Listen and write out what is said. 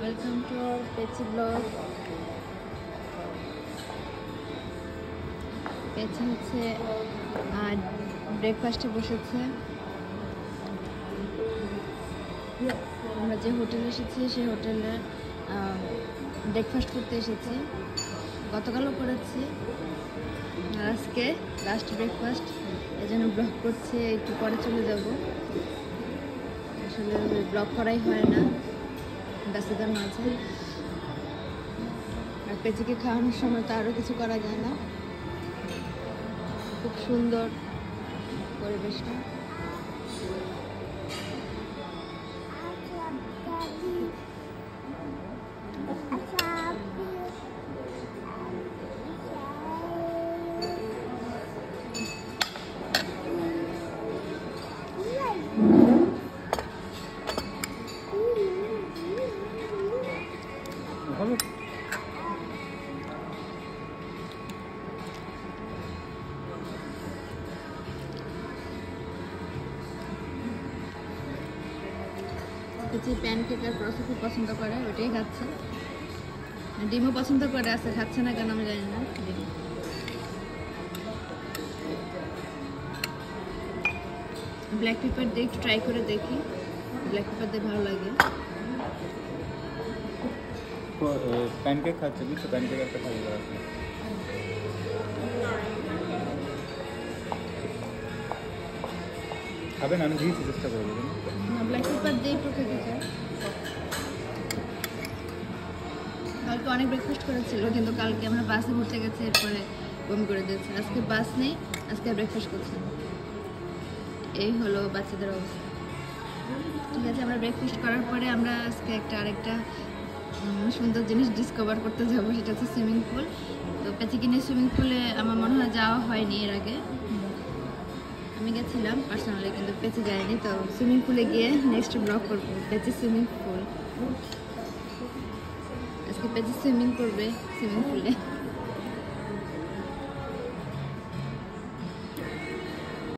Welcome to our Pechi vlog. পেছি হচ্ছে ব্রেকফাস্টে বসেছে। আমরা যে হোটেলে এসেছি সেই হোটেলে ব্রেকফাস্ট করতে এসেছি। গতকালও করেছি, আজকে লাস্ট ব্রেকফাস্ট, এই জন্য ব্লগ করছি। একটু পরে চলে যাব, আসলে ব্লগ করাই হয় না ব্যস্ততার মাঝে। আর পেচিকে খাওয়ানোর সময় তো আরও কিছু করা যায় না। খুব সুন্দর পরিবেশটা। প্যানকেক আর প্রসে খুব পছন্দ করে, ওইটাই খাচ্ছে। ডিমও পছন্দ করে, আছে খাচ্ছে না কেন আমি জানি না। ব্ল্যাক পেপার দিয়ে একটু ট্রাই করে দেখি, ব্ল্যাক পেপার দিয়ে ভালো লাগে। প্যানকেক খাচ্ছে, বুঝছো? প্যানকেক একটা খাই খাবেন, আমি দিয়েছি, চেষ্টা করবো। ব্ল্যাক পেপার দিয়ে একটু খেতে চাই। কালকে অনেক ব্রেকফাস্ট করেছিল, কিন্তু কালকে আমরা বাসে ঘুরতে গেছি, এরপরে বমি করে দিয়েছে। আজকে বাস নেই, আজকে ব্রেকফাস্ট করছি। এই হলো বাচ্চাদের অবস্থা। ঠিক আছে, আমরা ব্রেকফাস্ট করার পরে আমরা আজকে আরেকটা সুন্দর জিনিস ডিসকভার করতে যাবো, সেটা হচ্ছে সুইমিং পুল। তো পেচিকিনি সুইমিং পুলে আমার মনে হয় যাওয়া হয়নি এর আগে। আমি গেছিলাম পার্সোনালি, কিন্তু পেচি যায়নি। তো সুইমিং পুলে গিয়ে নেক্সট ব্লগ করবো পেচি সুইমিং পুল। আজকে পেচি সুইমিং করবে সুইমিং পুলে।